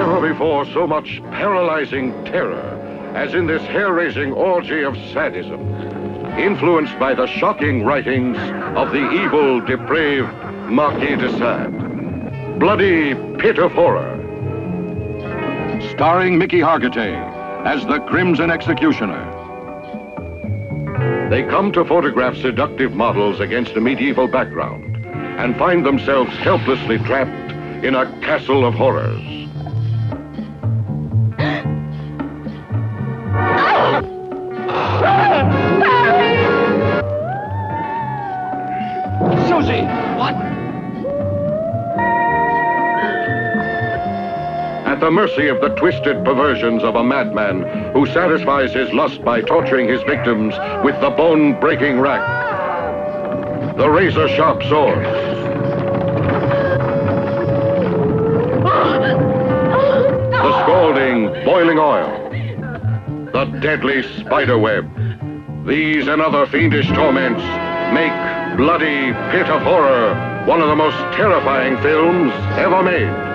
Never before so much paralyzing terror as in this hair-raising orgy of sadism, influenced by the shocking writings of the evil, depraved Marquis de Sade. Bloody Pit of Horror. Starring Mickey Hargitay as the Crimson Executioner. They come to photograph seductive models against a medieval background and find themselves helplessly trapped in a castle of horrors. Susie! What? At the mercy of the twisted perversions of a madman who satisfies his lust by torturing his victims with the bone-breaking rack. The razor-sharp swords. The scalding, boiling oil. The deadly spider web. These and other fiendish torments make Bloody Pit of Horror one of the most terrifying films ever made.